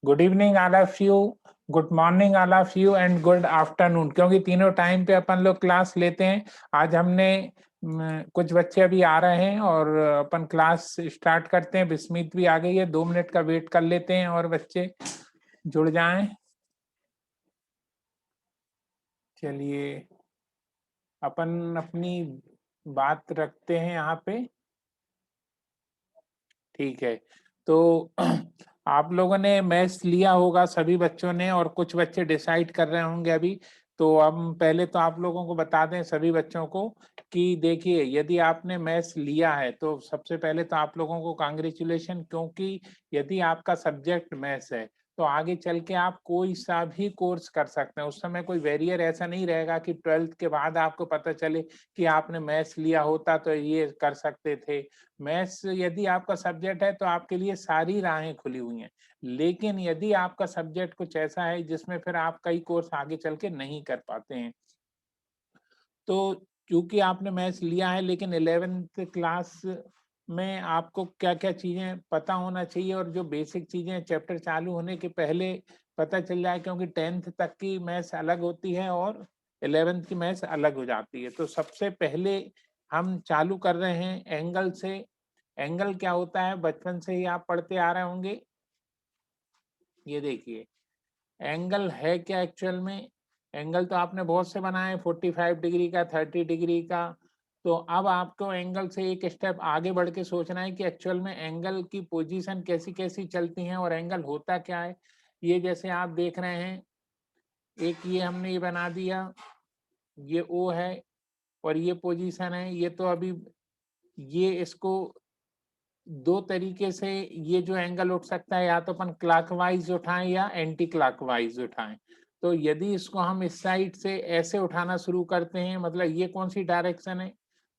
Good evening all of you, good morning all of you and good afternoon, क्योंकि तीनों time पे अपन लोग class लेते हैं। आज हमने कुछ बच्चे अभी आ रहे हैं और अपन क्लास स्टार्ट करते हैं। बिस्मित भी आ गई है, 2 मिनट का वेट कर लेते हैं और बच्चे जुड़ जाएं। चलिए अपन अपनी बात रखते हैं यहाँ पे। ठीक है, तो आप लोगों ने मैथ्स लिया होगा सभी बच्चों ने, और कुछ बच्चे डिसाइड कर रहे होंगे अभी। तो हम पहले तो आप लोगों को बता दें सभी बच्चों को कि देखिए, यदि आपने मैथ्स लिया है तो सबसे पहले तो आप लोगों को कांग्रेचुलेशन, क्योंकि यदि आपका सब्जेक्ट मैथ्स है तो आगे चल के आप कोई सा भी कोर्स कर सकते हैं। उस समय कोई बैरियर ऐसा नहीं रहेगा कि 12th के बाद आपको पता चले कि आपने मैथ्स लिया होता तो ये कर सकते थे। मैथ्स यदि आपका सब्जेक्ट है तो आपके लिए सारी राहें खुली हुई हैं। लेकिन यदि आपका सब्जेक्ट कुछ ऐसा है जिसमें फिर आप कई कोर्स आगे चल के नहीं कर पाते हैं, तो क्योंकि आपने मैथ्स लिया है, लेकिन 11th क्लास में आपको क्या क्या चीजें पता होना चाहिए और जो बेसिक चीजें चैप्टर चालू होने के पहले पता चल जाए, क्योंकि 10th तक की मैथ्स अलग होती है और 11th की मैथ्स अलग हो जाती है। तो सबसे पहले हम चालू कर रहे हैं एंगल से। एंगल क्या होता है, बचपन से ही आप पढ़ते आ रहे होंगे। ये देखिए, एंगल है क्या एक्चुअल में। एंगल तो आपने बहुत से बनाए, 45 डिग्री का, 30 डिग्री का। तो अब आपको एंगल से एक स्टेप आगे बढ़ के सोचना है कि एक्चुअल में एंगल की पोजीशन कैसी कैसी चलती हैं और एंगल होता क्या है। ये जैसे आप देख रहे हैं, एक ये हमने ये बना दिया, ये ओ है और ये पोजीशन है। ये तो अभी ये इसको दो तरीके से ये जो एंगल उठ सकता है, या तो अपन क्लॉकवाइज उठाएं या एंटी क्लॉकवाइज उठाएं। तो यदि इसको हम इस साइड से ऐसे उठाना शुरू करते हैं, मतलब ये कौन सी डायरेक्शन है,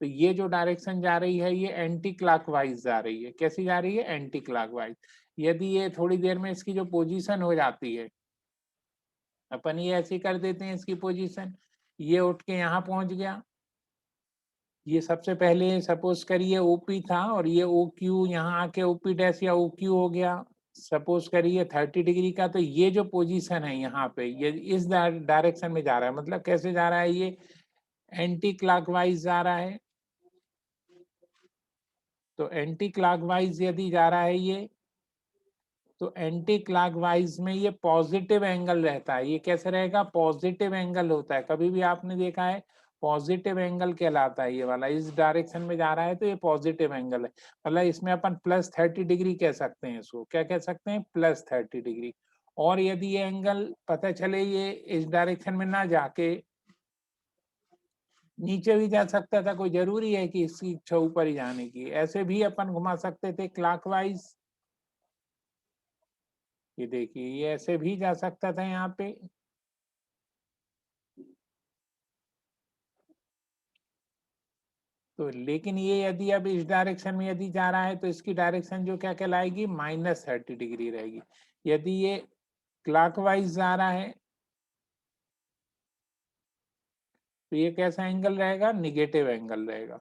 तो ये जो डायरेक्शन जा रही है ये एंटी क्लॉकवाइज जा रही है। कैसी जा रही है, एंटी क्लॉकवाइज। यदि ये थोड़ी देर में इसकी जो पोजीशन हो जाती है, अपन ये ऐसी कर देते हैं इसकी पोजीशन, ये उठ के यहाँ पहुंच गया। ये सबसे पहले सपोज करिए ओपी था और ये ओ क्यू यहाँ आके ओपी डैश या ओ क्यू हो गया। सपोज करिए 30 डिग्री का, तो ये जो पोजीशन है यहाँ पे, ये इस डायरेक्शन में जा रहा है। मतलब कैसे जा रहा है, ये एंटी क्लॉकवाइज जा रहा है। तो एंटी क्लॉकवाइज यदि जा रहा है ये, तो एंटी क्लॉकवाइज में ये पॉजिटिव एंगल रहता है। ये कैसे रहेगा, पॉजिटिव एंगल होता है। कभी भी आपने देखा है, पॉजिटिव एंगल कहलाता है। ये वाला इस डायरेक्शन में जा रहा है तो ये पॉजिटिव एंगल है। मतलब इसमें अपन +30 डिग्री कह सकते हैं। इसको क्या कह सकते हैं, +30 डिग्री। और यदि ये एंगल पता चले ये इस डायरेक्शन में ना जाके नीचे भी जा सकता था, कोई जरूरी है कि इसकी इच्छा ऊपर ही जाने की, ऐसे भी अपन घुमा सकते थे क्लॉकवाइज। ये देखिए, ये ऐसे भी जा सकता था यहाँ पे। तो लेकिन ये यदि अब इस डायरेक्शन में यदि जा रहा है तो इसकी डायरेक्शन जो क्या कहलाएगी, -30 डिग्री रहेगी। यदि ये क्लॉकवाइज जा रहा है तो ये कैसा एंगल रहेगा, निगेटिव एंगल रहेगा।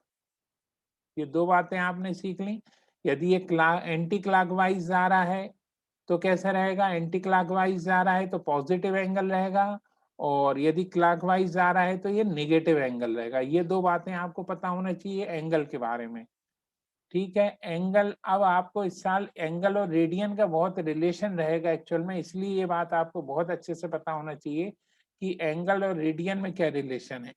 ये दो बातें आपने सीख ली। यदि ये एंटी क्लॉकवाइज जा रहा है तो कैसा रहेगा, एंटी क्लॉकवाइज जा रहा है तो पॉजिटिव एंगल रहेगा, और यदि क्लॉकवाइज जा रहा है तो ये निगेटिव एंगल रहेगा। ये दो बातें आपको पता होना चाहिए एंगल के बारे में। ठीक है, एंगल, अब आपको इस साल एंगल और रेडियन का बहुत रिलेशन रहेगा एक्चुअल में, इसलिए ये बात आपको बहुत अच्छे से पता होना चाहिए कि एंगल और रेडियन में क्या रिलेशन है।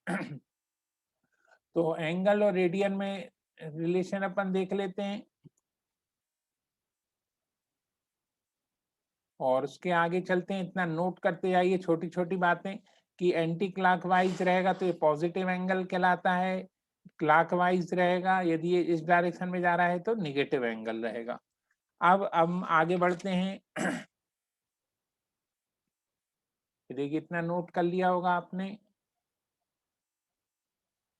तो एंगल और रेडियन में रिलेशन अपन देख लेते हैं, और उसके आगे चलते हैं। इतना नोट करते जाइए छोटी छोटी बातें, कि एंटी क्लॉकवाइज रहेगा तो ये पॉजिटिव एंगल कहलाता है। क्लॉकवाइज रहेगा, यदि ये इस डायरेक्शन में जा रहा है तो निगेटिव एंगल रहेगा। अब हम आगे बढ़ते हैं। देखिए, इतना नोट कर लिया होगा आपने।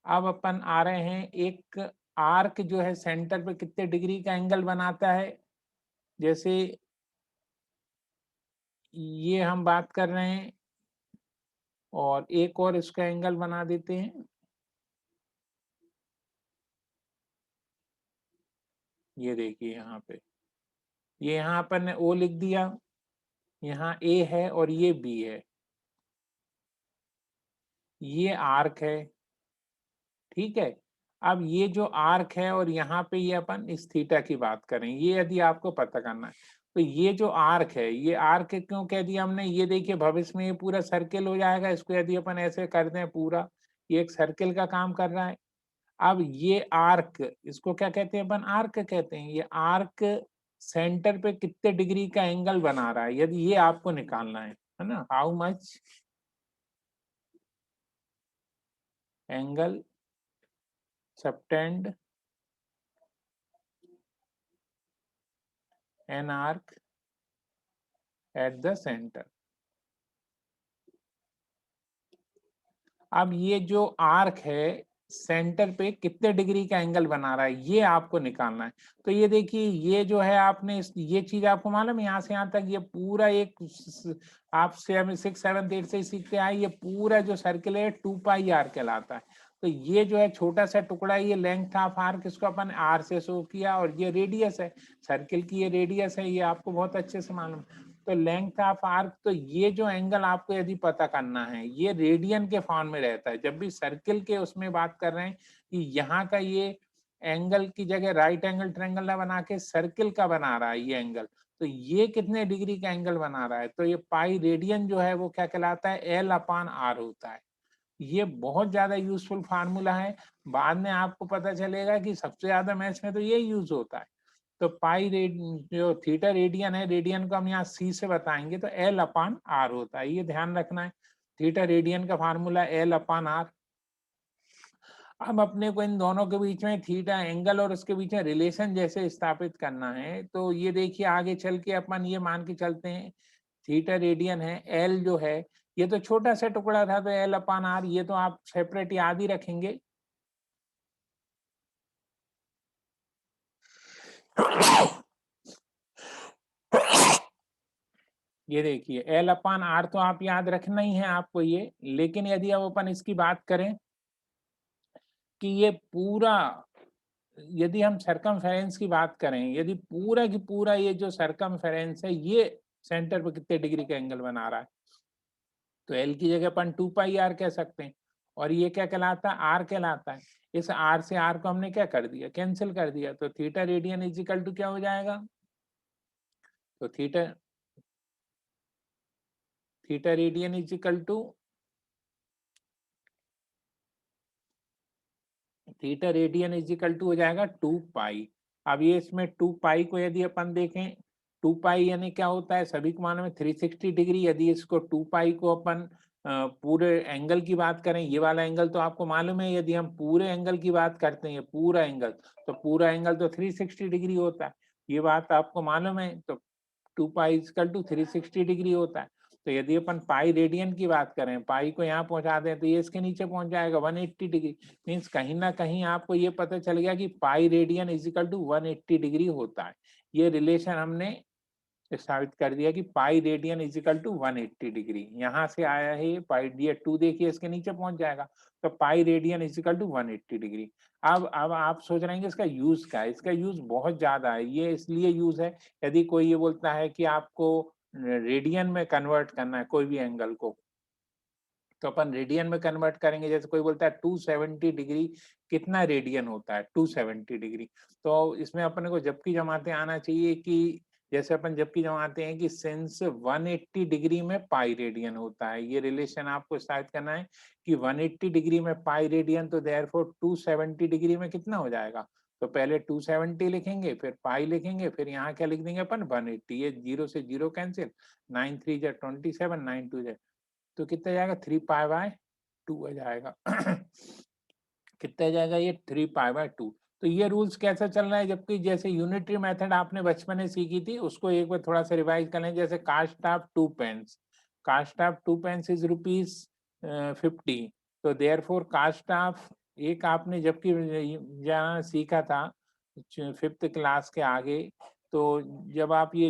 अब अपन आ रहे हैं, एक आर्क जो है सेंटर पे कितने डिग्री का एंगल बनाता है। जैसे ये हम बात कर रहे हैं, और एक और इसका एंगल बना देते हैं। ये देखिए यहाँ पे, ये यहाँ अपन ने ओ लिख दिया, यहाँ ए है और ये बी है, ये आर्क है, ठीक है। अब ये जो आर्क है और यहाँ पे ये अपन इस थीटा की बात करें, ये यदि आपको पता करना है तो ये जो आर्क है, ये आर्क क्यों कह दिया हमने, ये देखिए भविष्य में ये पूरा सर्किल हो जाएगा, इसको यदि अपन ऐसे कर दें पूरा, ये एक सर्किल का काम कर रहा है। अब ये आर्क, इसको क्या कहते हैं अपन, आर्क कहते हैं। ये आर्क सेंटर पे कितने डिग्री का एंगल बना रहा है, यदि ये आपको निकालना है ना, how much angle subtend an arc at the centre. अब ये जो आर्क है सेंटर पे कितने डिग्री का एंगल बना रहा है, ये आपको निकालना है। तो ये देखिए, ये जो है आपने ये चीज आपको मालूम है, यहाँ से यहाँ तक ये पूरा एक आप 6, 7, 8 से सीखते आए, ये पूरा जो सर्किल है 2 पाई आर कहलाता है। तो ये जो है छोटा सा टुकड़ा है, ये लेंथ ऑफ आर्क, इसको अपन आर से शो किया, और ये रेडियस है सर्किल की, ये रेडियस है, ये आपको बहुत अच्छे से मालूम है। तो लेंथ ऑफ आर्क, तो ये जो एंगल आपको यदि पता करना है, ये रेडियन के फॉर्म में रहता है। जब भी सर्किल के उसमें बात कर रहे हैं कि यहाँ का ये एंगल की जगह राइट एंगल ट्रायंगल ना बना के सर्किल का बना रहा है ये एंगल, तो ये कितने डिग्री का एंगल बना रहा है, तो ये पाई रेडियन जो है वो क्या कहलाता है, L/R होता है। ये बहुत ज्यादा यूजफुल फार्मूला है, बाद में आपको पता चलेगा कि सबसे ज्यादा मैथ्स में तो ये यूज होता है। तो पाई रेड जो थीटा रेडियन है, रेडियन को हम यहाँ सी से बताएंगे, तो L/R होता है, ये ध्यान रखना है। थीटा रेडियन का फार्मूला L/R। अब अपने को इन दोनों के बीच में थीटा एंगल और उसके बीच में रिलेशन जैसे स्थापित करना है, तो ये देखिए आगे चल के अपन ये मान के चलते हैं, थीटा रेडियन है, एल जो है ये तो छोटा सा टुकड़ा था, तो L/R, ये तो आप सेपरेट याद ही रखेंगे। ये देखिए L/R तो आप याद रखना ही है आपको ये, लेकिन यदि अब अपन इसकी बात करें कि ये पूरा, यदि हम सरकमफेरेंस की बात करें, यदि पूरा की पूरा ये जो सरकमफेरेंस है ये सेंटर पर कितने डिग्री का एंगल बना रहा है, तो एल की जगह अपन 2 पाई आर कह सकते हैं, और ये क्या कहलाता है, आर कहलाता है। इस आर से आर को हमने क्या कर दिया, कैंसिल कर दिया, तो theta radian is equal to क्या हो जाएगा, तो theta theta radian is equal to theta radian is equal to हो जाएगा 2 पाई। अब ये इसमें 2 पाई को यदि अपन देखें, 2 पाई यानी क्या होता है, सभी को मालूम है 360 डिग्री। यदि इसको 2 पाई को अपन पूरे एंगल की बात करें, ये वाला एंगल तो आपको मालूम है, यदि हम पूरे एंगल की बात करते हैं, पूरा एंगल, तो पूरा एंगल तो 360 डिग्री होता है, ये बात आपको मालूम है। तो 2 पाई इक्वल टू 360 डिग्री होता है। तो यदि अपन पाई रेडियन की बात करें, पाई को यहाँ पहुंचा दें, तो ये इसके नीचे पहुंच जाएगा 180 डिग्री। मीन्स कहीं ना कहीं आपको ये पता चल गया कि pi radian is equal to 180 degree होता है। ये रिलेशन हमने साबित कर दिया कि pi radian is equal to 180 degree, यहाँ से आया है पाई, ये 2 देखिए इसके नीचे पहुंच जाएगा, तो pi radian is equal to 180 degree. अब आप सोच रहे हैं कि इसका यूज क्या है, इसका यूज बहुत ज्यादा है। ये इसलिए यूज है, यदि कोई ये बोलता है कि आपको रेडियन में कन्वर्ट करना है कोई भी एंगल को, तो अपन रेडियन में कन्वर्ट करेंगे। जैसे कोई बोलता है 270 डिग्री कितना रेडियन होता है, 270 डिग्री, तो इसमें अपने को जबकि जमाते आना चाहिए कि जैसे अपन जबकि जमाते हैं कि सिंस 180 डिग्री में पाई रेडियन होता है, ये रिलेशन आपको स्थापित करना है कि 180 डिग्री में पाई रेडियन, तो देयरफॉर 270 डिग्री में कितना हो जाएगा, तो पहले 270 लिखेंगे, फिर पाई लिखेंगे, फिर यहाँ क्या लिख देंगे अपन 180, ये 0 से 0 कैंसिल, 9 3 जा 27, 9 2 जा, तो कितना जाएगा 3 पाई बाय 2 आ जाएगा। कितना जाएगा ये 3 पाई बाय 2। तो ये रूल्स कैसा चल रहा है, जबकि जैसे यूनिटरी मेथड आपने बचपन में सीखी थी, उसको एक बार थोड़ा सा रिवाइज कर लें। जैसे cost of 2 pence, cost of 2 pence is ₹50, तो देयर फोर कास्ट ऑफ, एक आपने जबकि जहाँ सीखा था 5th क्लास के आगे, तो जब आप ये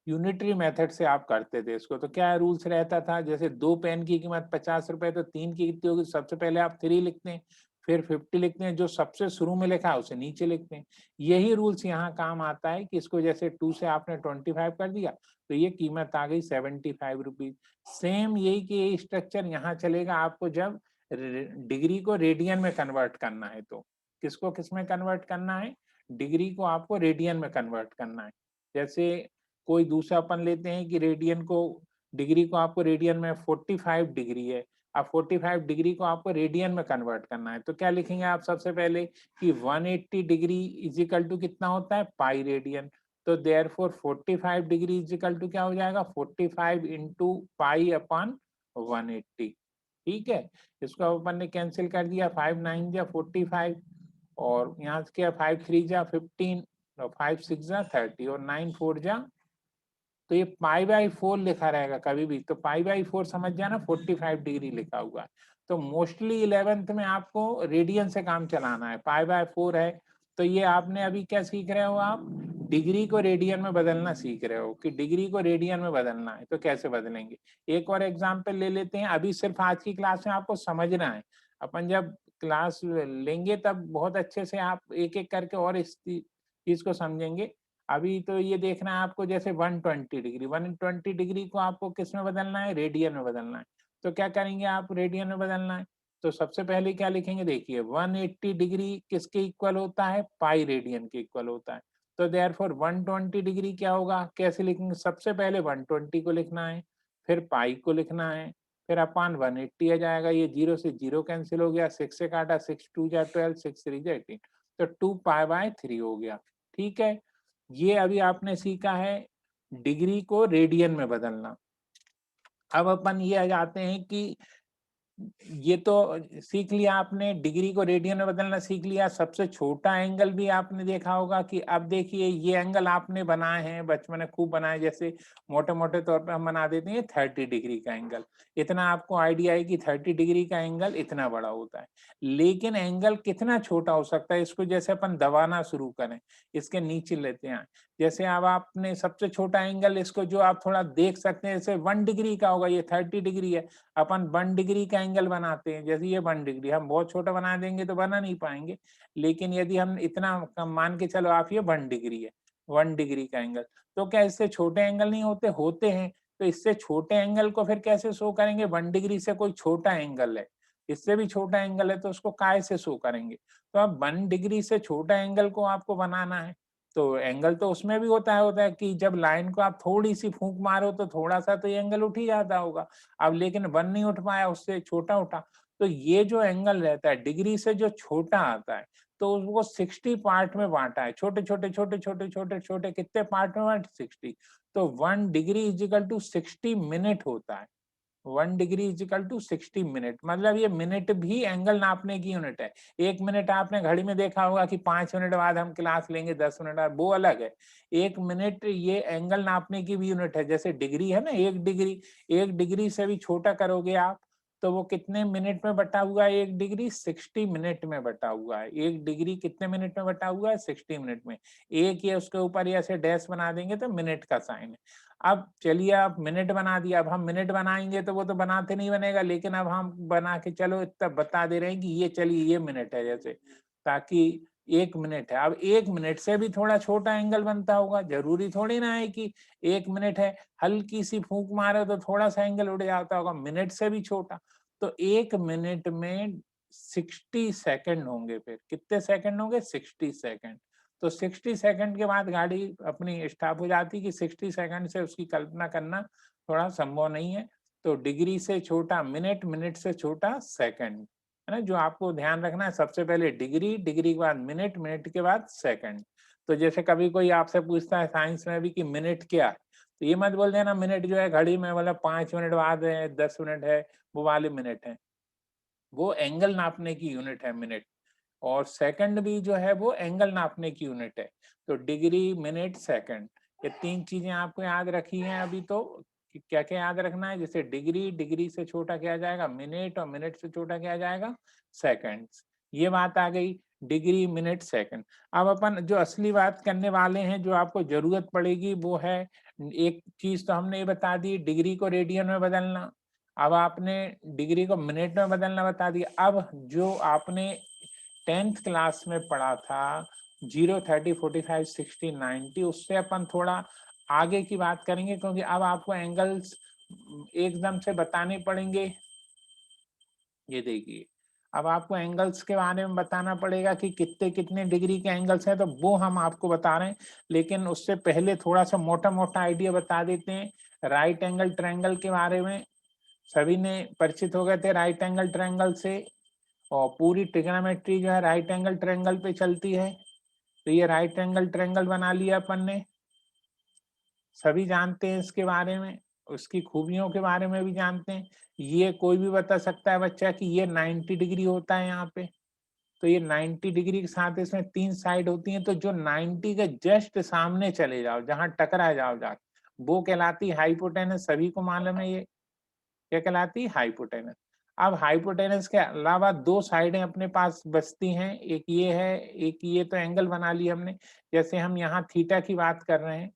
यूनिटरी मेथड से आप करते थे इसको, तो क्या रूल्स रहता था, जैसे 2 पेन की कीमत ₹50, तो 3 की कितनी होगी, सबसे पहले आप 3 लिखते हैं, फिर 50 लिखते हैं, जो सबसे शुरू में लिखा है उसे नीचे लिखते हैं। यही रूल्स यहाँ काम आता है कि इसको जैसे 2 से आपने 25 कर दिया, तो ये कीमत आ गई 75 रुपीज। सेम यही कि ये स्ट्रक्चर यहाँ चलेगा आपको जब डिग्री को रेडियन में कन्वर्ट करना है। तो किसको किस में कन्वर्ट करना है? डिग्री को आपको रेडियन में कन्वर्ट करना है। जैसे कोई दूसरा अपन लेते हैं कि डिग्री को आपको रेडियन में 45 डिग्री है। अब 45 डिग्री को आपको रेडियन में कन्वर्ट करना है, तो क्या लिखेंगे आप सबसे पहले कि 180 डिग्री इज इक्वल टू कितना होता है? Pi radian. तो therefore 45 degree is equal to क्या हो जाएगा? 45 इंटू पाई अपॉन 180। ठीक है, इसको अपन ने कैंसिल कर दिया, 5 9 जा 45 और यहाँ से क्या, 5 3 जा 15 और 5 6 जा 30 और 9 4 जा, तो ये π/4 लिखा रहेगा कभी भी, तो π/4 समझ जाना 45 डिग्री लिखा हुआ है। तो मोस्टली 11th में आपको रेडियन से काम चलाना है, π/4 है। तो ये आपने अभी क्या सीख रहे हो आप? डिग्री को रेडियन में बदलना सीख रहे हो कि डिग्री को रेडियन में बदलना है, तो कैसे बदलेंगे? एक और एग्जाम्पल ले लेते हैं। अभी सिर्फ आज की क्लास में आपको समझना है, अपन जब क्लास लेंगे तब बहुत अच्छे से आप एक एक करके और इस चीज को समझेंगे। अभी तो ये देखना है आपको, जैसे 120 डिग्री को आपको किस में बदलना है? रेडियन में बदलना है। तो क्या करेंगे आप? रेडियन में बदलना है तो सबसे पहले क्या लिखेंगे? देखिए 180 डिग्री किसके इक्वल होता है? पाई रेडियन के इक्वल होता है। तो देयरफॉर 120 डिग्री क्या होगा? कैसे लिखेंगे? सबसे पहले 120 को लिखना है, फिर पाई को लिखना है, फिर अपान 180 आ जाएगा। ये 0 से 0 कैंसिल हो गया, 6 से काटा, 6 2 जा 12, 6 3 जा 18, तो 2π/3 हो गया। ठीक है, ये अभी आपने सीखा है डिग्री को रेडियन में बदलना। अब अपन ये आ जाते हैं कि ये तो सीख लिया आपने, डिग्री को रेडियन में बदलना सीख लिया। सबसे छोटा एंगल भी आपने देखा होगा कि अब देखिए ये एंगल आपने बनाए हैं, बचपन में खूब बनाए, जैसे मोटे मोटे तौर पे हम बना देते हैं 30 डिग्री का एंगल। इतना आपको आइडिया है कि 30 डिग्री का एंगल इतना बड़ा होता है। लेकिन एंगल कितना छोटा हो सकता है? इसको जैसे अपन दबाना शुरू करें, इसके नीचे लेते हैं, जैसे अब आपने सबसे छोटा एंगल, इसको जो आप थोड़ा देख सकते हैं, जैसे 1 डिग्री का होगा, ये 30 डिग्री है, अपन 1 डिग्री का एंगल बनाते हैं, जैसे ये 1 डिग्री, हम बहुत छोटा बना देंगे तो बना नहीं पाएंगे। लेकिन यदि हम इतना कम मान के चलो आप, ये 1 डिग्री है, 1 डिग्री का एंगल, तो क्या इससे छोटे एंगल नहीं होते? होते हैं। तो इससे छोटे एंगल को फिर कैसे शो करेंगे? 1 डिग्री से कोई छोटा एंगल है, इससे भी छोटा एंगल है, तो उसको काय से शो करेंगे? तो अब 1 डिग्री से छोटा एंगल को आपको बनाना है, तो एंगल तो उसमें भी होता है कि जब लाइन को आप थोड़ी सी फूंक मारो तो थोड़ा सा तो ये एंगल उठ ही जाता होगा। अब लेकिन 1 नहीं उठ पाया, उससे छोटा उठा। तो ये जो एंगल रहता है डिग्री से जो छोटा आता है, तो उसको 60 पार्ट में बांटा है, छोटे छोटे छोटे छोटे छोटे छोटे, कितने पार्ट में बांटे? 60। तो 1 degree is equal to 60 minute होता है। 1 degree is equal to 60 minute, मतलब ये मिनट भी एंगल नापने की यूनिट है। 1 मिनट आपने घड़ी में देखा होगा कि 5 मिनट बाद हम क्लास लेंगे, 10 मिनट बाद, वो अलग है। 1 मिनट ये एंगल नापने की भी यूनिट है। जैसे डिग्री है ना, 1 डिग्री से भी छोटा करोगे आप, तो वो कितने मिनट में बटा हुआ है? 1 डिग्री 60 मिनट में बटा हुआ है। 1 डिग्री कितने मिनट में बटा हुआ है? 60 मिनट में। एक ये उसके ऊपर ऐसे डैश बना देंगे तो मिनट का साइन है। अब चलिए, आप मिनट बना दिया, अब हम मिनट बनाएंगे तो वो तो बनाते नहीं बनेगा, लेकिन अब हम बना के चलो इतना बता दे रहे हैं कि ये चलिए ये मिनट है, जैसे, ताकि 1 मिनट है। अब 1 मिनट से भी थोड़ा छोटा एंगल बनता होगा, जरूरी थोड़ी ना है कि 1 मिनट है, हल्की सी फूंक मारे तो थोड़ा सा एंगल उड़ जाता होगा, मिनट से भी छोटा। तो 1 मिनट में 60 सेकंड होंगे। फिर कितने सेकंड होंगे? 60 सेकंड। तो 60 सेकंड के बाद गाड़ी अपनी स्टॉप हो जाती कि 60 सेकंड से उसकी कल्पना करना थोड़ा संभव नहीं है। तो डिग्री से छोटा मिनट, मिनट से छोटा सेकंड, है ना? जो आपको ध्यान रखना है, सबसे पहले डिग्री, डिग्री के बाद मिनट, मिनट के बाद सेकंड। तो जैसे कभी कोई आपसे पूछता है साइंस में भी कि मिनट क्या है, तो ये मत बोल देना मिनट जो है घड़ी में, मतलब 5 मिनट बाद है, 10 मिनट है, वो वाले मिनट है। वो एंगल नापने की यूनिट है मिनट। और सेकंड भी जो है वो एंगल नापने की यूनिट है। तो डिग्री, मिनट, सेकंड, ये 3 चीजें आपको याद रखी हैं अभी। तो क्या क्या याद रखना है? जैसे डिग्री, डिग्री से छोटा क्या आ जाएगा? मिनट, और मिनट से छोटा क्या आ जाएगा? सेकंड्स। ये बात आ गई, डिग्री, मिनट, सेकंड। अब अपन जो असली बात करने वाले हैं, जो आपको जरूरत पड़ेगी, वो है, एक चीज तो हमने ये बता दी, डिग्री को रेडियन में बदलना। अब आपने डिग्री को मिनट में बदलना बता दिया। अब जो आपने 10th क्लास में पढ़ा था 0, 30, 45, 60, 90, उससे अपन थोड़ा आगे की बात करेंगे, क्योंकि अब आपको एंगल्स एकदम से बताने पड़ेंगे। ये देखिए, अब आपको एंगल्स के बारे में बताना पड़ेगा कि कितने कितने डिग्री के एंगल्स हैं, तो वो हम आपको बता रहे हैं। लेकिन उससे पहले थोड़ा सा मोटा मोटा आइडिया बता देते हैं राइट एंगल ट्रायंगल के बारे में। सभी ने परिचित हो गए थे राइट एंगल ट्रायंगल से, और पूरी ट्रिग्नोमेट्री जो है राइट एंगल ट्रायंगल पे चलती है। तो ये राइट एंगल ट्रायंगल बना लिया अपन ने, सभी जानते हैं इसके बारे में, उसकी खूबियों के बारे में भी जानते हैं। ये कोई भी बता सकता है बच्चा कि ये 90 डिग्री होता है यहाँ पे, तो ये 90 डिग्री के साथ इसमें 3 साइड होती हैं, तो जो 90 के जस्ट सामने चले जाओ, जहां टकरा जाओ जाके, वो कहलाती है हाइपोटेनस। सभी को मालूम है ये क्या कहलाती है, हाइपोटेनस। अब हाइपोटेनस के अलावा 2 साइडें अपने पास बचती हैं, एक ये है, एक ये। तो एंगल बना ली हमने। जैसे हम यहाँ थीटा की बात कर रहे हैं,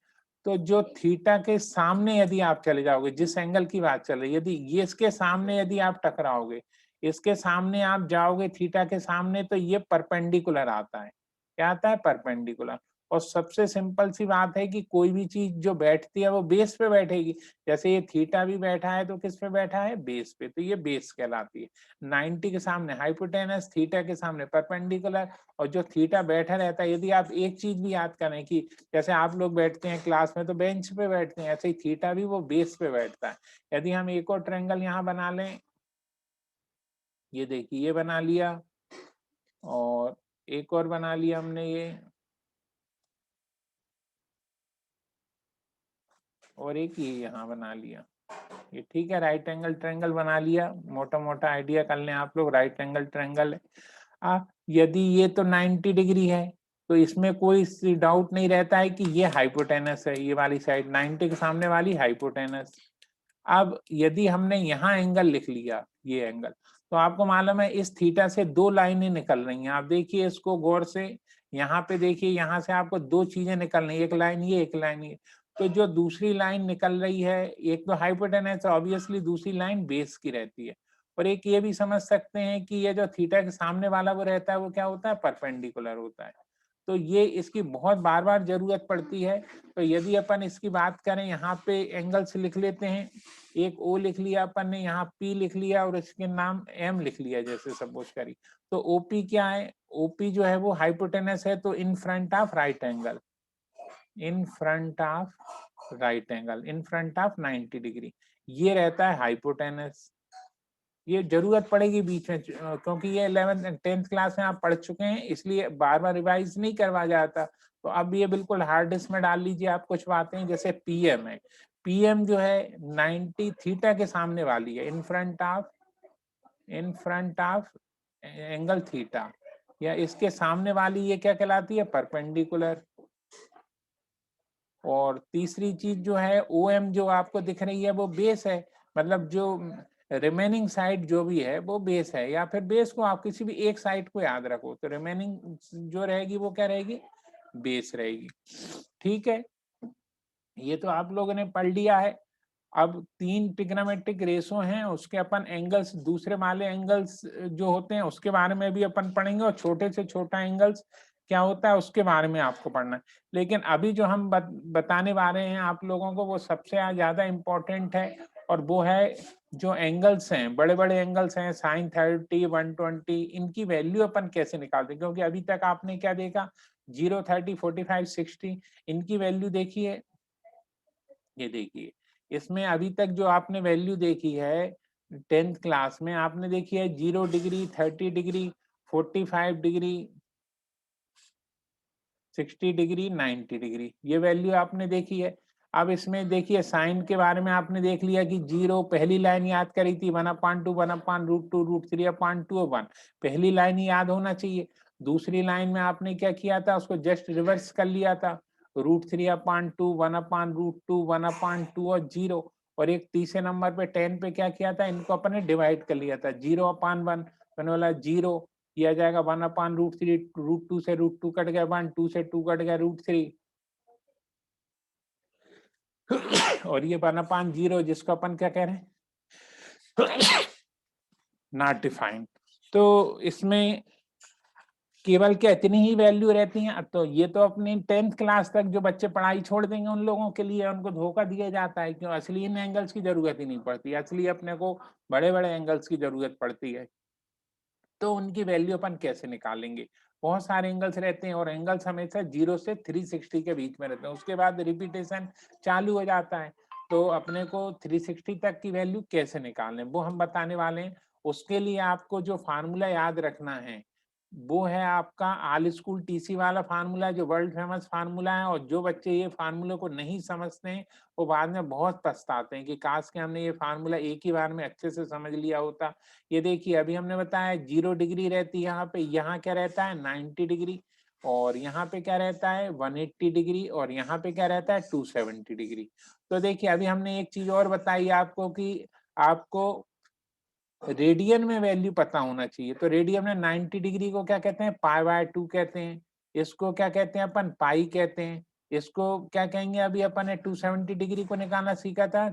तो जो थीटा के सामने यदि आप चले जाओगे, जिस एंगल की बात चल रही है, यदि ये इसके सामने यदि आप टकराओगे, इसके सामने आप जाओगे थीटा के सामने, तो ये परपेंडिकुलर आता है। क्या आता है, परपेंडिकुलर। और सबसे सिंपल सी बात है कि कोई भी चीज जो बैठती है वो बेस पे बैठेगी। जैसे ये थीटा भी बैठा है तो किस पे बैठा है, बेस पे, तो ये बेस कहलाती है। 90 के सामने हाइपोटेनस, थीटा के सामने परपेंडिकुलर। और जो थीटा बैठा रहता है, यदि आप एक चीज भी याद करें कि जैसे आप लोग बैठते हैं क्लास में तो बेंच पे बैठते हैं, ऐसे ही थीटा भी वो बेस पे बैठता है। यदि हम एक और ट्रायंगल यहाँ बना लें, ये देखिए ये बना लिया, और एक और बना लिया हमने ये, और एक ये यहाँ बना लिया। ये ठीक है, राइट एंगल ट्रायंगल बना लिया। मोटा मोटा आइडिया कर लें आप लोग, राइट एंगल ट्रायंगल है। यदि ये तो 90 डिग्री है, तो इसमें कोई डाउट नहीं रहता है कि ये हाइपोटेनस है, ये वाली साइड 90 के सामने वाली हाइपोटेनस। अब यदि हमने यहाँ एंगल लिख लिया, ये एंगल, तो आपको मालूम है इस थीटा से 2 लाइनें निकल रही हैं। आप देखिए इसको गौर से, यहाँ पे देखिए, यहाँ से आपको 2 चीजें निकल रही, एक लाइन ये, एक लाइन ये। तो जो दूसरी लाइन निकल रही है, एक तो हाइपोटेनस ऑब्वियसली, दूसरी लाइन बेस की रहती है। और एक ये भी समझ सकते हैं कि ये जो थीटा के सामने वाला वो रहता है, वो क्या होता है, परपेंडिकुलर होता है। तो ये इसकी बहुत बार बार जरूरत पड़ती है। तो यदि अपन इसकी बात करें, यहाँ पे एंगल्स लिख लेते हैं। एक ओ लिख लिया अपन ने, यहाँ पी लिख लिया, और इसके नाम एम लिख लिया, जैसे सपोज करी। तो ओपी क्या है, ओपी जो है वो हाइपोटेनस है, तो in front of right angle, in front of right angle, in front of 90 degree, ये रहता है हाइपोटेनस। ये जरूरत पड़ेगी बीच में, क्योंकि ये 11th 10th क्लास में आप पढ़ चुके हैं, इसलिए बार बार रिवाइज नहीं करवा जाता। तो अब ये बिल्कुल हार्ड डिस्क में डाल लीजिए आप कुछ बातें। जैसे पीएम है, पीएम जो है 90 थीटा के सामने वाली है, in front of angle theta, या इसके सामने वाली ये क्या कहलाती है, परपेंडिकुलर। और तीसरी चीज जो है ओएम, जो आपको दिख रही है वो बेस है, मतलब जो रिमेनिंग साइड जो भी है वो बेस है। या फिर बेस को आप किसी भी एक साइड को याद रखो, तो रिमेनिंग जो रहेगी वो क्या रहेगी, बेस रहेगी। ठीक है, ये तो आप लोगों ने पढ़ लिया है। अब 3 ट्रिग्नोमेट्रिक रेशो हैं, उसके अपन एंगल्स, दूसरे वाले एंगल्स जो होते हैं उसके बारे में भी अपन पढ़ेंगे, और छोटे से छोटा एंगल्स क्या होता है उसके बारे में आपको पढ़ना है। लेकिन अभी जो हम बताने वाले हैं आप लोगों को, वो सबसे ज्यादा इम्पोर्टेंट है। और वो है जो एंगल्स हैं, बड़े बड़े एंगल्स हैं, sin 30, 120, इनकी वैल्यू अपन कैसे निकालते हैं। क्योंकि अभी तक आपने क्या देखा, 0, 30, 45, 60, इनकी वैल्यू देखिए। ये देखिए, इसमें अभी तक जो आपने वैल्यू देखी है 10th क्लास में, आपने देखी है 0 degree, 30 degree, 45 degree, 60 degree, 90 degree, ये वैल्यू आपने देखी है। अब इसमें देखिए साइन के बारे में आपने देख लिया कि 0, पहली लाइन याद करी थी 1/2, 1/√2, √3/2 और 1, पहली लाइन ही याद होना चाहिए। दूसरी लाइन में आपने क्या किया था, उसको जस्ट रिवर्स कर लिया था, √3/2, 1/√2, 1/2 और 0। और एक तीसरे नंबर पे 10 पे क्या किया था, इनको अपन ने डिवाइड कर लिया था, 0/1, मैंने बोला 0 किया जाएगा, 1/√3, √2 से √2 कट गया 1, 2 से 2 कट गया √3, और ये 1/0 जिसको अपन क्या कह रहे हैं, नॉट डिफाइंड। तो इसमें केवल क्या इतनी ही वैल्यू रहती है? तो ये तो अपनी 10th क्लास तक जो बच्चे पढ़ाई छोड़ देंगे उन लोगों के लिए उनको धोखा दिया जाता है, क्यों? असली इन एंगल्स की जरूरत ही नहीं पड़ती, असली अपने को बड़े बड़े एंगल्स की जरूरत पड़ती है। तो उनकी वैल्यू अपन कैसे निकालेंगे? बहुत सारे एंगल्स रहते हैं और एंगल्स हमेशा 0 से 360 के बीच में रहते हैं, उसके बाद रिपीटेशन चालू हो जाता है। तो अपने को 360 तक की वैल्यू कैसे निकालें वो हम बताने वाले हैं। उसके लिए आपको जो फार्मूला याद रखना है वो है आपका ऑल स्कूल टीसी वाला फार्मूला, जो वर्ल्ड फेमस फार्मूला है। और जो बच्चे ये फार्मूले को नहीं समझते हैं वो बाद में बहुत पछताते हैं कि काश के हमने ये फार्मूला एक ही बार में अच्छे से समझ लिया होता। ये देखिए अभी हमने बताया 0 डिग्री रहती है यहाँ पे, यहाँ क्या रहता है 90 डिग्री, और यहाँ पे क्या रहता है 180 डिग्री, और यहाँ पे क्या रहता है 270 डिग्री। तो देखिए अभी हमने एक चीज और बताई आपको कि आपको रेडियन में वैल्यू पता होना चाहिए। तो रेडियन में 90 डिग्री को क्या कहते हैं पाई/2 कहते हैं, इसको क्या कहते हैं अपन पाई कहते हैं, इसको क्या कहेंगे अभी अपन ने 270 डिग्री को निकालना सीखा था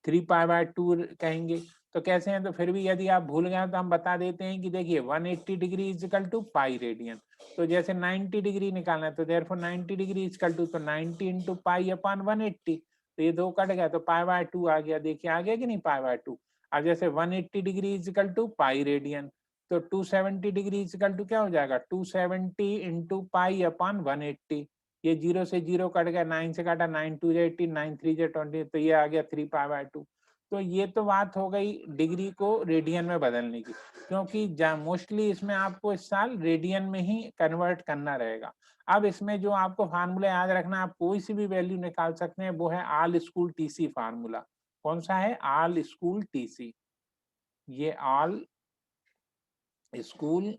3 पाई/2 कहेंगे। तो कैसे हैं? तो फिर भी यदि आप भूल गए तो हम बता देते हैं कि देखिए 180 degree is equal to pi radian. तो जैसे 90 डिग्री निकालना है तो therefore 90 degree is equal to तो 90 इंटू पाई अपॉन 180। तो ये दो कट गया तो पाई/2 आ गया। देखिए आ गया कि नहीं पाई/2। अब जैसे 180 degree is equal to pi radian, तो 270 डिग्री इज इक्वल टू क्या हो जाएगा 270 इंटू पाई अपॉन 180। ये 0 से 0 कट गया, 9 से काटा 9 2 जा 18, 9 3 जा 20, तो ये आ गया 3 पाई/2। तो ये तो बात हो गई डिग्री को रेडियन में बदलने की, क्योंकि मोस्टली इसमें आपको इस साल रेडियन में ही कन्वर्ट करना रहेगा। अब इसमें जो आपको फार्मूला याद रखना, आप कोई सी भी वैल्यू निकाल सकते हैं, वो है ऑल स्कूल टीसी फार्मूला। कौन सा है? All school TC. ये all school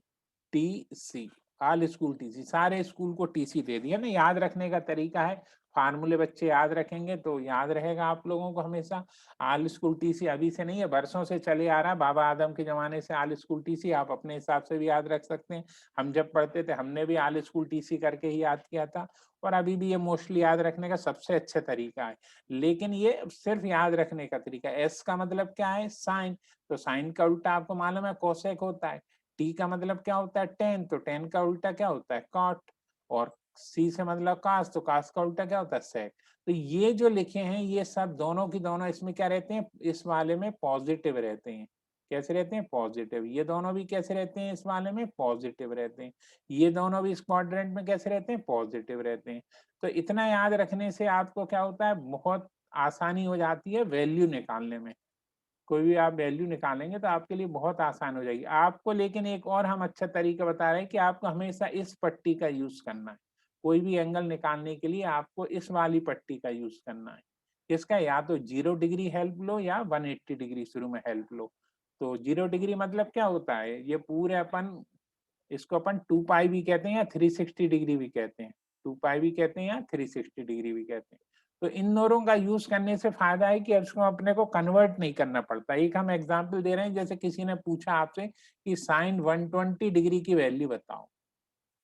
TC, all school TC, सारे स्कूल को टीसी दे दिया ना। याद रखने का तरीका है, फार्मूले बच्चे याद रखेंगे तो याद रहेगा आप लोगों को हमेशा। ऑल स्कूल टीसी अभी से नहीं है, बरसों से चले आ रहा, बाबा आदम के जमाने से ऑल स्कूल टीसी। आप अपने हिसाब से भी याद रख सकते हैं। हम जब पढ़ते थे हमने भी ऑल स्कूल टीसी करके ही याद किया था, और अभी भी ये मोस्टली याद रखने का सबसे अच्छा तरीका है। लेकिन ये सिर्फ याद रखने का तरीका है। एस का मतलब क्या है? साइन। तो साइन का उल्टा आपको मालूम है कोसेक होता है। टी का मतलब क्या होता है? टेन। तो टेन का उल्टा क्या होता है? कॉट। और सी से मतलब कास, तो कास का उल्टा क्या होता है? सेक। तो ये जो लिखे हैं ये सब दोनों की दोनों इसमें क्या रहते हैं? इस वाले में पॉजिटिव रहते हैं। कैसे रहते हैं? पॉजिटिव। ये दोनों भी कैसे रहते हैं? इस वाले में पॉजिटिव रहते हैं। ये दोनों भी इस क्वाड्रेंट में कैसे रहते हैं? पॉजिटिव रहते हैं। तो इतना याद रखने से आपको क्या होता है? बहुत आसानी हो जाती है वैल्यू निकालने में। कोई भी आप वैल्यू निकालेंगे तो आपके लिए बहुत आसान हो जाएगी आपको। लेकिन एक और हम अच्छा तरीका बता रहे हैं कि आपको हमेशा इस पट्टी का यूज करना है। कोई भी एंगल निकालने के लिए आपको इस वाली पट्टी का यूज करना है। इसका या तो 0 डिग्री हेल्प लो या 180 डिग्री शुरू में हेल्प लो। तो 0 डिग्री मतलब क्या होता है? ये पूरे अपन इसको अपन 2 पाई भी कहते हैं या 360 डिग्री भी कहते हैं। 2 पाई भी कहते हैं या 360 डिग्री भी कहते हैं। तो इन दोनों का यूज करने से फायदा है कि उसको अपने को कन्वर्ट नहीं करना पड़ता। एक हम एग्जांपल दे रहे हैं, जैसे किसी ने पूछा आपसे कि साइन 120 डिग्री की वैल्यू बताओ,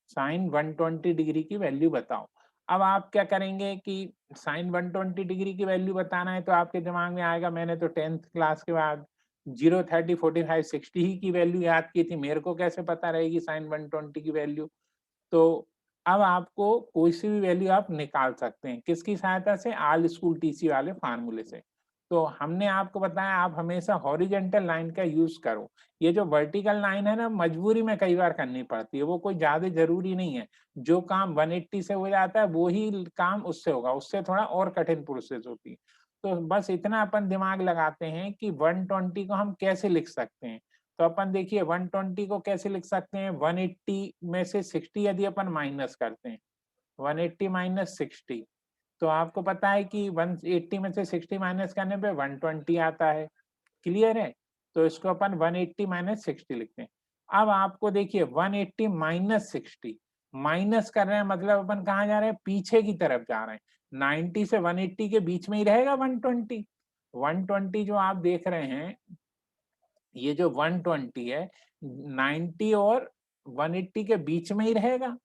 साइन 120 डिग्री की वैल्यू बताओ। अब आप क्या करेंगे कि साइन 120 डिग्री की वैल्यू बताना है तो आपके दिमाग में आएगा मैंने तो 10th क्लास के बाद 0 30 45 60 ही की वैल्यू याद की थी, मेरे को कैसे पता रहेगी साइन 120 की वैल्यू। तो अब आपको कोई सी भी वैल्यू आप निकाल सकते हैं किसकी सहायता से? ऑल स्कूल टीसी वाले फार्मूले से। तो हमने आपको बताया आप हमेशा हॉरिजेंटल लाइन का यूज करो। ये जो वर्टिकल लाइन है ना मजबूरी में कई बार करनी पड़ती है, वो कोई ज्यादा जरूरी नहीं है। जो काम 180 से हो जाता है वो ही काम उससे होगा, उससे थोड़ा और कठिन प्रोसेस होती है। तो बस इतना अपन दिमाग लगाते हैं कि 120 को हम कैसे लिख सकते हैं। तो अपन देखिए 120 को कैसे लिख सकते हैं? 180 में से 60 यदि अपन माइनस करते हैं, 180 माइनस 60, तो आपको पता है कि 180 में से 60 माइनस करने पे 120 आता है। क्लियर है? तो इसको अपन 180 माइनस 60 लिखते हैं। अब आपको देखिए 180 माइनस 60 माइनस कर रहे हैं, मतलब अपन कहाँ जा रहे हैं? पीछे की तरफ जा रहे हैं। 90 से 180 के बीच में ही रहेगा 120। 120 जो आप देख रहे हैं, ये जो 120 है 90 और 180 के बीच में ही रहेगा।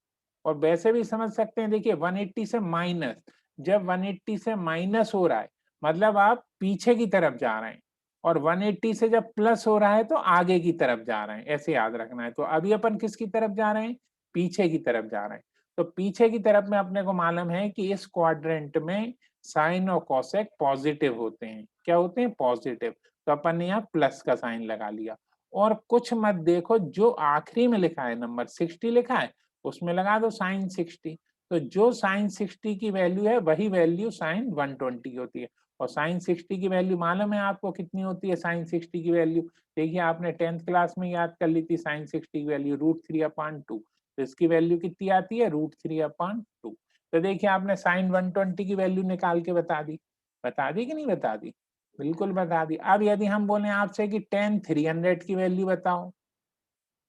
और वैसे भी समझ सकते हैं, देखिए 180 से माइनस, जब 180 से माइनस हो रहा है मतलब आप पीछे की तरफ जा रहे हैं, और 180 से जब प्लस हो रहा है तो आगे की तरफ जा रहे हैं, ऐसे याद रखना है। तो अभी अपन किसकी तरफ जा रहे हैं? पीछे की तरफ जा रहे हैं। तो पीछे की तरफ में अपने को मालूम है कि इस क्वाड्रेंट में साइन और कोसेक पॉजिटिव होते हैं। क्या होते हैं? पॉजिटिव। तो अपन ने यहाँ प्लस का साइन लगा लिया। और कुछ मत देखो, जो आखिरी में लिखा है नंबर 60 लिखा है, उसमें लगा दो साइन 60। तो जो साइन 60 की वैल्यू है वही वैल्यू साइन 120 होती है। और साइन 60 की वैल्यू मालूम है आपको कितनी होती है? साइन 60 की वैल्यू देखिए, आपने 10th क्लास में याद कर ली थी। साइन 60 की वैल्यू √3/2। तो इसकी वैल्यू कितनी आती है? √3/2। तो देखिए, आपने साइन 120 की वैल्यू निकाल के बता दी। बता दी कि नहीं बता दी? बिल्कुल बता दी। अब यदि हम बोले आपसे कि tan 300 की वैल्यू बताओ,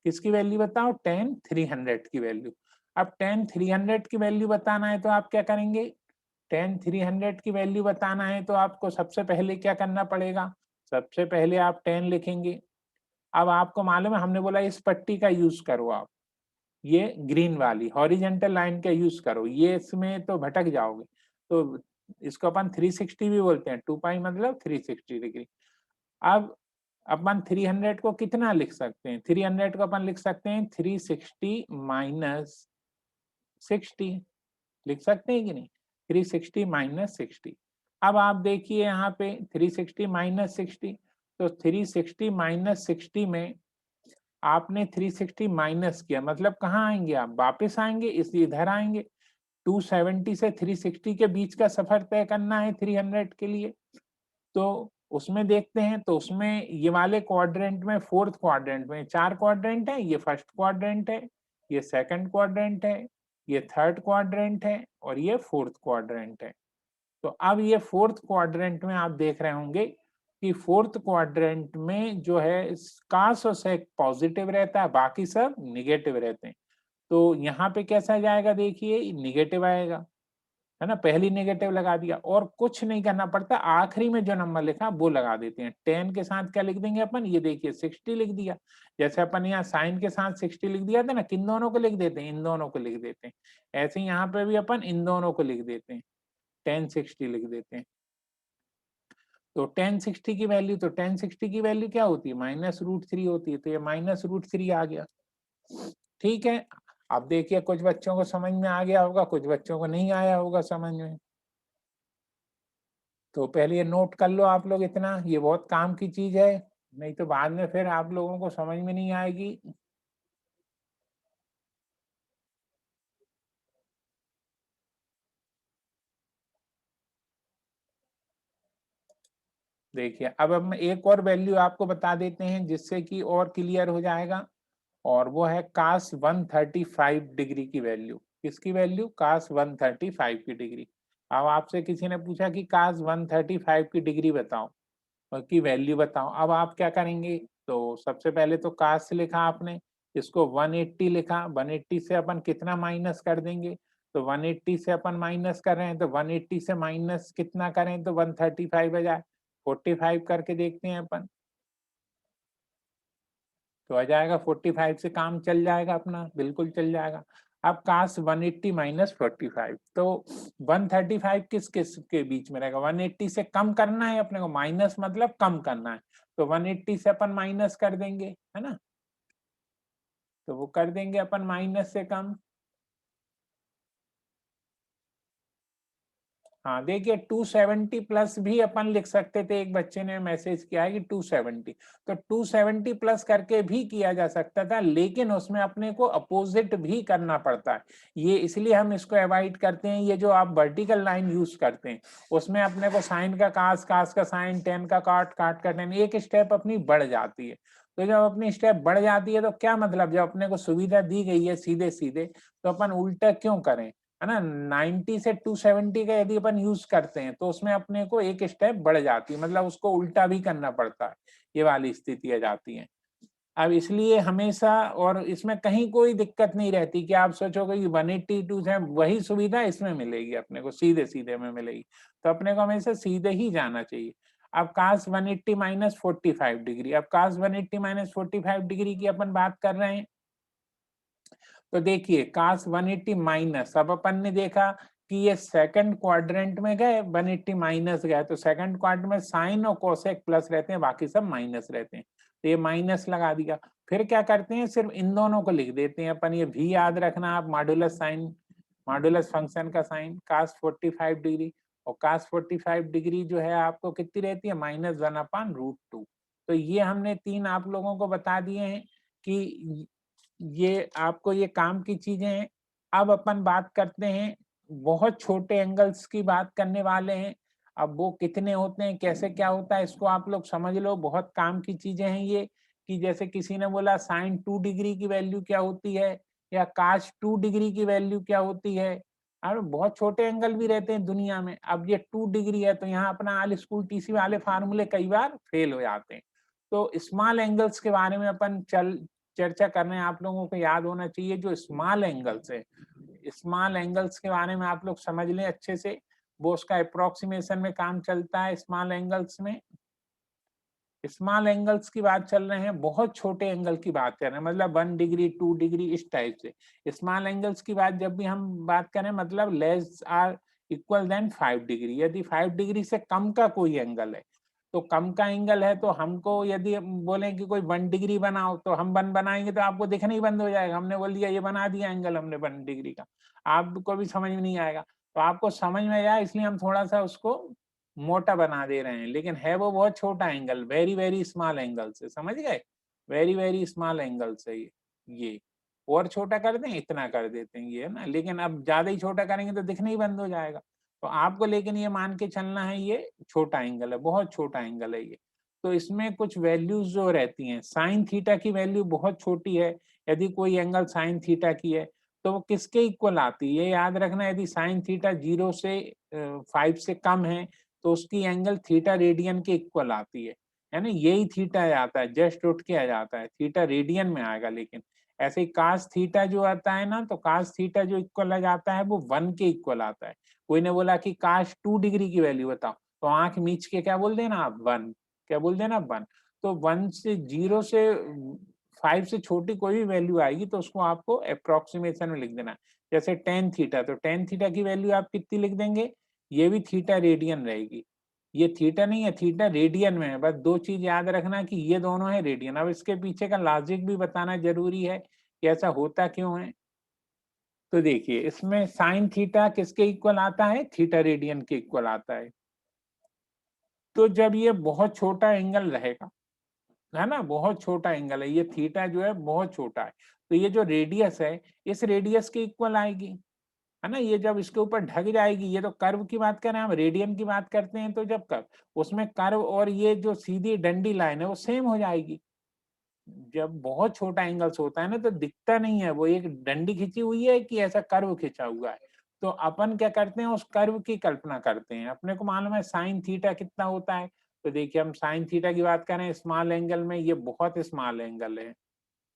किसकी वैल्यू बताओ? tan 300 की वैल्यू। अब tan 300 की वैल्यू बताना है तो आप क्या करेंगे? tan 300 की वैल्यू बताना है तो आपको सबसे पहले क्या करना पड़ेगा? सबसे पहले आप tan लिखेंगे। अब आपको मालूम है, हमने बोला इस पट्टी का यूज करो आप, ये ग्रीन वाली हॉरिजेंटल लाइन का यूज करो, ये इसमें तो भटक जाओगे। तो इसको अपन 360 भी बोलते हैं, 2 पाई मतलब 360 डिग्री। अब अपन 300 को कितना लिख सकते हैं? 300 को अपन लिख सकते हैं 360 माइनस 60, लिख सकते हैं कि नहीं? 360 माइनस 60। अब आप देखिए यहाँ पे 360 माइनस 60, तो 360 माइनस 60 में आपने 360 माइनस किया, मतलब कहाँ आएंगे आप? वापस आएंगे, इसलिए इधर आएंगे। 270 से 360 के बीच का सफर तय करना है 300 के लिए। तो उसमें देखते हैं, तो उसमें ये वाले क्वाड्रेंट में, फोर्थ क्वाड्रेंट में 4 क्वाड्रेंट है। ये फर्स्ट क्वाड्रेंट है, ये सेकंड क्वाड्रेंट है, ये थर्ड क्वाड्रेंट है और ये फोर्थ क्वाड्रेंट है। तो अब ये फोर्थ क्वाड्रेंट में आप देख रहे होंगे कि फोर्थ क्वाड्रेंट में जो है काश और सेक पॉजिटिव रहता है, बाकी सब निगेटिव रहते हैं। तो यहाँ पे कैसा जाएगा? देखिए, निगेटिव आएगा, है ना? पहली नेगेटिव लगा दिया और कुछ नहीं करना पड़ता। आखिरी में जो नंबर लिखा वो लगा देते हैं। 10 के साथ क्या लिख देंगे अपन? ये देखिए 60 लिख दिया। जैसे अपन यहाँ साइन के साथ 60 लिख दिया था ना, किन दोनों को लिख देते हैं? इन दोनों को लिख देते हैं। ऐसे ही यहाँ पे भी अपन इन दोनों को लिख देते हैं, 1060 लिख देते हैं। तो 1060 की वैल्यू, तो 1060 की वैल्यू क्या होती है? -√3 होती है। तो ये -√3 आ गया। ठीक है। अब देखिए, कुछ बच्चों को समझ में आ गया होगा, कुछ बच्चों को नहीं आया होगा समझ में। तो पहले ये नोट कर लो आप लोग इतना, ये बहुत काम की चीज है, नहीं तो बाद में फिर आप लोगों को समझ में नहीं आएगी। देखिए, अब हम एक और वैल्यू आपको बता देते हैं जिससे कि और क्लियर हो जाएगा, और वो है cos 135 डिग्री की वैल्यू। किसकी वैल्यू? cos 135 की डिग्री। अब आपसे किसी ने पूछा कि cos 135 की डिग्री बताओ और की वैल्यू बताओ, अब आप क्या करेंगे? तो सबसे पहले तो cos लिखा आपने, इसको 180 लिखा, 180 से अपन कितना माइनस कर देंगे? तो 180 से अपन माइनस कर रहे हैं, तो 180 से माइनस कितना करें तो 135 आ जाए? 45 करके देखते हैं अपन, तो आ जाएगा 45 से काम चल जाएगा अपना, बिल्कुल चल जाएगा। अब काश 180 माइनस 45, तो 135 किस किस के बीच में रहेगा? 180 से कम करना है अपने को, माइनस मतलब कम करना है, तो 180 से अपन माइनस कर देंगे, है ना? तो वो कर देंगे अपन माइनस से कम। हाँ देखिए, 270 प्लस भी अपन लिख सकते थे। एक बच्चे ने मैसेज किया है कि 270, तो 270 प्लस करके भी किया जा सकता था, लेकिन उसमें अपने को अपोजिट भी करना पड़ता है। ये इसलिए हम इसको अवॉइड करते हैं। ये जो आप वर्टिकल लाइन यूज करते हैं, उसमें अपने को साइन का कास, कास का साइन, टेन का काट, काट का टेन, एक स्टेप अपनी बढ़ जाती है। तो जब अपनी स्टेप बढ़ जाती है तो क्या मतलब, जब अपने को सुविधा दी गई है सीधे सीधे, तो अपन उल्टा क्यों करें, है ना? 90 से 270 का यदि अपन यूज करते हैं तो उसमें अपने को एक स्टेप बढ़ जाती है, मतलब उसको उल्टा भी करना पड़ता है। ये वाली स्थिति आ जाती है। अब इसलिए हमेशा, और इसमें कहीं कोई दिक्कत नहीं रहती कि आप सोचोगे कि 182 है, वही सुविधा इसमें मिलेगी अपने को, सीधे सीधे में मिलेगी। तो अपने को हमेशा सीधे ही जाना चाहिए। अब काश 180 माइनस 45 डिग्री, अब काश 180 माइनस 45 डिग्री की अपन बात कर रहे हैं। तो देखिए, काश 180 माइनस, अब अपन ने देखा कि ये सेकंड क्वाड्रेंट में गए, 180 माइनस गए, तो सेकंड क्वाड्रेंट में साइन और कोसेक प्लस रहते हैं, बाकी सब माइनस रहते हैं। तो ये माइनस लगा दिया। फिर क्या करते हैं, सिर्फ इन दोनों को लिख देते हैं अपन। ये भी याद रखना आप, मॉडुलस साइन, मॉडुलस फंक्शन का साइन cos 45 डिग्री, और cos 45 डिग्री जो है आपको कितनी रहती है, -1/√2। तो ये हमने 3 आप लोगों को बता दिए हैं कि ये आपको ये काम की चीजें हैं। अब अपन बात करते हैं, बहुत छोटे एंगल्स की बात करने वाले हैं। अब वो कितने होते हैं, कैसे क्या होता है, इसको आप लोग समझ लो, बहुत काम की चीजें हैं ये। कि जैसे किसी ने बोला sin 2 डिग्री की वैल्यू क्या होती है, या cos 2 डिग्री की वैल्यू क्या होती है। और बहुत छोटे एंगल भी रहते हैं दुनिया में। अब ये 2 डिग्री है, तो यहाँ अपना ऑल स्कूल टीसी वाले फार्मूले कई बार फेल हो जाते हैं। तो स्मॉल एंगल्स के बारे में अपन चर्चा कर रहे हैं। आप लोगों को याद होना चाहिए जो स्मॉल एंगल्स है, स्मॉल एंगल्स के बारे में आप लोग समझ लें अच्छे से। वो उसका अप्रोक्सीमेशन में काम चलता है स्मॉल एंगल्स में। स्मॉल एंगल्स की बात चल रहे हैं, बहुत छोटे एंगल की बात कर रहे हैं, मतलब 1 डिग्री 2 डिग्री इस टाइप से। स्मॉल एंगल्स की बात जब भी हम बात करें, मतलब less or equal than 5 degree. यदि 5 डिग्री से कम का कोई एंगल है, तो कम का एंगल है, तो हमको यदि हम बोले कि कोई 1 डिग्री बनाओ, तो हम 1 बनाएंगे तो आपको दिखना ही बंद हो जाएगा। हमने बोल दिया ये बना दिया एंगल हमने 1 डिग्री का, आपको भी समझ में नहीं आएगा। तो आपको समझ में आया, इसलिए हम थोड़ा सा उसको मोटा बना दे रहे हैं, लेकिन है वो बहुत छोटा angle, very very small angle से, समझ गए, वेरी वेरी स्मॉल एंगल से ये और छोटा कर दें, इतना कर देते हैं ये ना, लेकिन अब ज्यादा ही छोटा करेंगे तो दिखना ही बंद हो जाएगा। तो आपको लेकिन ये मान के चलना है ये छोटा एंगल है, बहुत छोटा एंगल है ये। तो इसमें कुछ वैल्यूज जो रहती हैं, साइन थीटा की वैल्यू बहुत छोटी है। यदि कोई एंगल साइन थीटा की है, तो वो किसके इक्वल आती है, ये याद रखना। यदि साइन थीटा 0 से 5 से कम है, तो उसकी एंगल थीटा रेडियन के इक्वल आती है ना। यही थीटा आता है, जस्ट उठ के आ जाता है, थीटा रेडियन में आएगा। लेकिन ऐसे ही कास थीटा जो आता है ना, तो कास थीटा जो इक्वल आ जाता है वो 1 के इक्वल आता है। कोई ने बोला कि काश 2 डिग्री की वैल्यू बताओ, तो आंख मीच के क्या बोल देना आप, 1। क्या बोल देना, 1। तो 1 से 0 से 5 से छोटी कोई भी वैल्यू आएगी, तो उसको आपको अप्रोक्सीमेशन में लिख देना। जैसे टेन थीटा, तो टेन थीटा की वैल्यू आप कितनी लिख देंगे, ये भी थीटा रेडियन रहेगी। ये थीटा नहीं है, थीटा रेडियन में है। बस दो चीज याद रखना कि ये दोनों है रेडियन। अब इसके पीछे का लॉजिक भी बताना जरूरी है कि ऐसा होता क्यों है। तो देखिए, इसमें साइन थीटा किसके इक्वल आता है, थीटा रेडियन के इक्वल आता है। तो जब ये बहुत छोटा एंगल रहेगा, है ना, बहुत छोटा एंगल है, ये थीटा जो है बहुत छोटा है, तो ये जो रेडियस है, इस रेडियस के इक्वल आएगी, है ना। ये जब इसके ऊपर ढक जाएगी, ये तो कर्व की बात कर रहे हैं हम, रेडियन की बात करते हैं, तो जब कर्व, उसमें कर्व और ये जो सीधी डंडी लाइन है वो सेम हो जाएगी। जब बहुत छोटा एंगल्स होता है ना, तो दिखता नहीं है वो एक डंडी खिंची हुई है कि ऐसा कर्व खिंचा हुआ है। तो अपन क्या करते हैं, उस कर्व की कल्पना करते हैं। अपने को मालूम है साइन थीटा कितना होता है, तो देखिए हम साइन थीटा की बात करें स्मॉल एंगल में, ये बहुत स्मॉल एंगल है।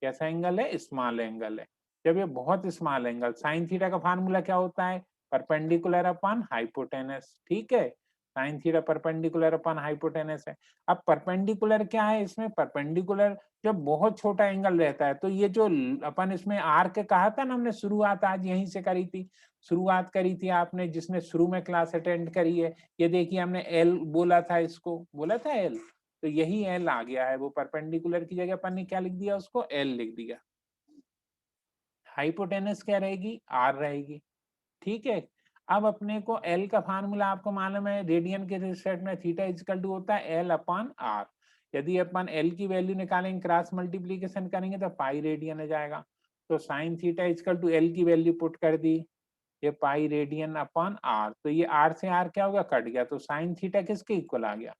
कैसा एंगल है, स्मॉल एंगल है। जब ये बहुत स्मॉल एंगल, साइन थीटा का फार्मूला क्या होता है, परपेंडिकुलर अपॉन हाइपोटेनस, ठीक है। Sine theta perpendicular upon hypotenuse है। अब परपेंडिकुलर क्या है, इसमें परपेंडिकुलर जब बहुत छोटा एंगल रहता है, तो ये जो अपन इसमें आर्क कहा था ना, हमने शुरुआत आज यहीं से करी थी। शुरुआत करी थी आपने, जिसने शुरू में क्लास अटेंड करी है। ये देखिए हमने एल बोला था, इसको बोला था एल, तो यही एल आ गया है। वो परपेंडिकुलर की जगह अपन ने क्या लिख दिया, उसको एल लिख दिया। हाइपोटेनस क्या रहेगी, आर रहेगी, ठीक है। अब अपने को एल का फार्मूला आपको मालूम है, रेडियन के रिस्पेक्ट में थीटा इक्वल टू होता है एल अपॉन आर। यदि अपन एल की वैल्यू निकालेंगे, क्रॉस मल्टीप्लीकेशन करेंगे, तो पाई रेडियन आ जाएगा। तो sine theta equal to L की वैल्यू पुट कर दी, ये पाई रेडियन अपॉन आर। तो ये आर से आर क्या होगा, कट गया, तो साइन थीटा किसके इक्वल आ गया,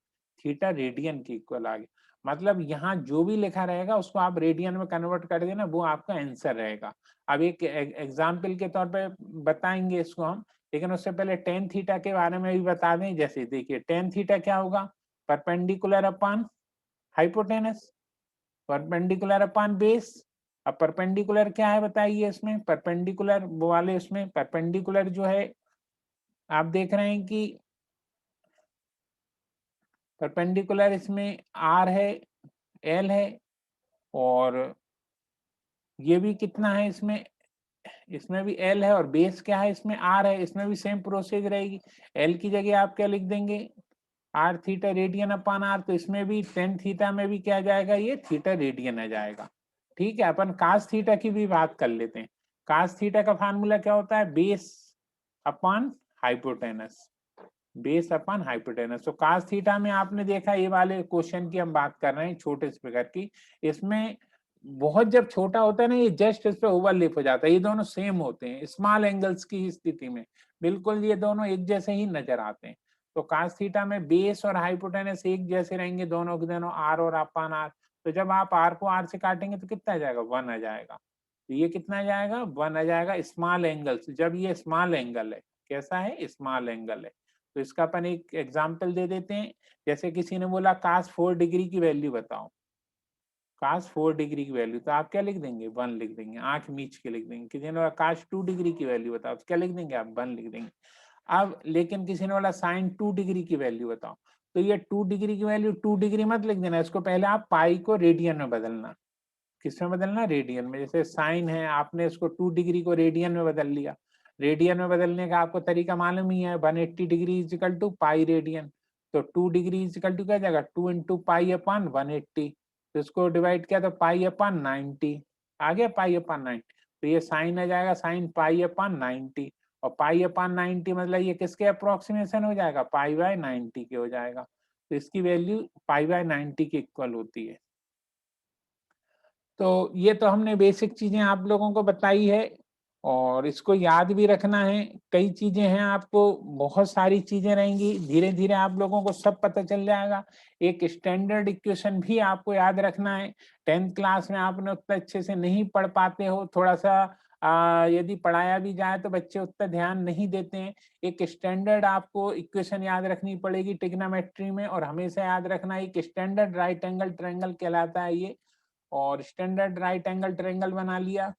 थीटा रेडियन के इक्वल आ गया। मतलब यहाँ जो भी लिखा रहेगा उसको आप रेडियन में कन्वर्ट कर देना, वो आपका आंसर रहेगा। अब एक एग्जाम्पल के तौर पे बताएंगे इसको हम, लेकिन उससे पहले टेन थीटा के बारे में भी बता दें। जैसे देखिए टेन थीटा क्या होगा, perpendicular upon hypotenuse, perpendicular upon base. अब परपेंडिकुलर क्या है बताइए, इसमें परपेंडिकुलर वो वाले, इसमें परपेंडिकुलर जो है आप देख रहे हैं कि परपेंडिकुलर इसमें आर है, एल है, और ये भी कितना है इसमें, इसमें भी एल है, और बेस क्या है इसमें आर है। इसमें भी सेम प्रोसेस रहेगी। एल की जगह आप क्या लिख देंगे, R theta radian upon R, तो इसमें भी टेन थीटा में भी क्या आ जाएगा, ये थीटा रेडियन आ जाएगा। ठीक है, अपन कास थीटा की भी बात कर लेते हैं। कास थीटा का फार्मूला क्या होता है, बेस अपान हाइपोटेनस, बेस अपन हाइपोटेनस। तो कास थीटा में आपने देखा, ये वाले क्वेश्चन की हम बात कर रहे हैं छोटे फिगर की, इसमें बहुत जब छोटा होता है ना, ये जस्ट इस पे ओवरलैप हो जाता है, ये दोनों सेम होते हैं स्मॉल एंगल्स की स्थिति में, बिल्कुल ये दोनों एक जैसे ही नजर आते हैं। तो कास थीटा में बेस और हाइपोटेनस एक जैसे रहेंगे, दोनों के दोनों आर और अपान आर। तो जब आप आर को आर से काटेंगे तो कितना आ जाएगा, 1 आ जाएगा। तो ये कितना आ जाएगा, 1 आ जाएगा स्मॉल एंगल्स, जब ये स्मॉल एंगल है, कैसा है, स्मॉल एंगल है। तो इसका अपन एक एग्जाम्पल दे देते हैं। जैसे किसी ने बोला कास 4 डिग्री की वैल्यू बताओ, काश 4 डिग्री की वैल्यू, तो आप क्या लिख देंगे, 1 लिख देंगे, आंख मीच के लिख देंगे। किसी ने बोला काश 2 डिग्री की वैल्यू बताओ, तो क्या लिख देंगे आप, 1 लिख देंगे। अब लेकिन किसी ने बोला साइन 2 डिग्री की वैल्यू बताओ, तो ये 2 डिग्री की वैल्यू 2 डिग्री मत लिख देना, इसको पहले आप पाई को रेडियन में बदलना। किसमें बदलना, रेडियन में। जैसे साइन है, आपने इसको 2 डिग्री को रेडियन में बदल लिया। रेडियन में बदलने का आपको तरीका मालूम ही है, 180 degree is equal to pi radian. तो 2 डिग्री इज इक्वल टू क्या जाएगा, 2 इंटू पाई अपान 180। तो इसको डिवाइड किया तो पाई अपान 90 आ गया, पाई अपान 90। तो ये साइन आ जाएगा, साइन पाई अपान 90, और पाई अपान 90 मतलब ये किसके अप्रोक्सीमेशन हो जाएगा, पाई बाय 90 के हो जाएगा। तो इसकी वैल्यू पाई बाय 90 के इक्वल होती है। तो ये तो हमने बेसिक चीजें आप लोगों को बताई है, और इसको याद भी रखना है। कई चीजें हैं, आपको बहुत सारी चीजें रहेंगी, धीरे धीरे आप लोगों को सब पता चल जाएगा। एक स्टैंडर्ड इक्वेशन भी आपको याद रखना है। 10th क्लास में आपने उतना अच्छे से नहीं पढ़ पाते हो, थोड़ा सा यदि पढ़ाया भी जाए तो बच्चे उतना ध्यान नहीं देते हैं। एक स्टैंडर्ड आपको इक्वेशन याद रखनी पड़ेगी ट्रिग्नोमेट्री में, और हमेशा याद रखना एक स्टैंडर्ड राइट एंगल ट्रायंगल कहलाता है ये। और स्टैंडर्ड राइट एंगल ट्रायंगल बना लिया,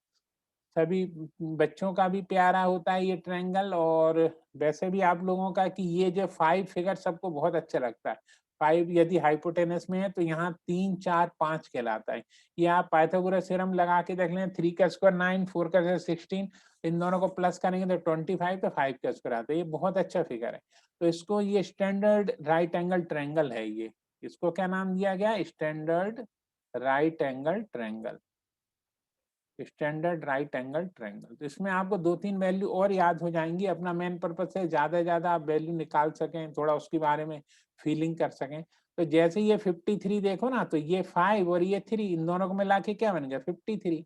सभी बच्चों का भी प्यारा होता है ये ट्रायंगल। और वैसे भी आप लोगों का कि ये जो 5 फिगर सबको बहुत अच्छा लगता है। 5 यदि हाइपोटेनस में है तो यहाँ 3 4 5 कहलाता है। ये आप पाइथागोरस थ्योरम लगा के देख लें, 3 का स्क्वायर 9, 4 का स्क्वायर 16, इन दोनों को प्लस करेंगे तो 25, तो 5 का स्क्वायर आता है। ये बहुत अच्छा फिगर है। तो इसको, ये स्टैंडर्ड राइट एंगल ट्रायंगल है ये। इसको क्या नाम दिया गया, standard right angle triangle, standard right angle triangle. तो इसमें आपको 2-3 वैल्यू और याद हो जाएंगी। अपना मेन पर्पस है ज्यादा से ज्यादा आप वैल्यू निकाल सकें, थोड़ा उसके बारे में फीलिंग कर सकें। तो जैसे ये 53 देखो ना, तो ये 5 और ये 3, इन दोनों को मिला के क्या बन गया, 53।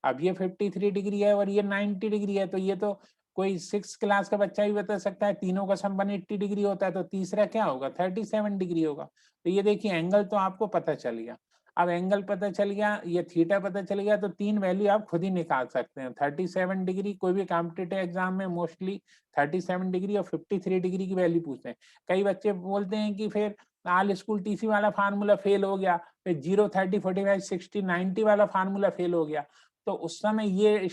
अब ये 53 डिग्री है और ये 90 डिग्री है, तो ये तो कोई 6 क्लास का बच्चा भी बता सकता है, तीनों का सम 180 डिग्री होता है, तो तीसरा क्या होगा, 37 डिग्री होगा। तो ये देखिए एंगल तो आपको पता चल गया। अब एंगल पता चल गया, ये थीटा पता चल गया, तो 3 वैल्यू आप खुद ही निकाल सकते हैं। 37 डिग्री, कोई भी कॉम्पिटिटिव एग्जाम में मोस्टली 37 डिग्री और 53 डिग्री की वैल्यू पूछते हैं। कई बच्चे बोलते हैं कि फिर ऑल स्कूल टीसी वाला फार्मूला फेल हो गया, फिर 0, 30, 45, 60, 90 वाला फार्मूला फेल हो गया। तो उस समय ये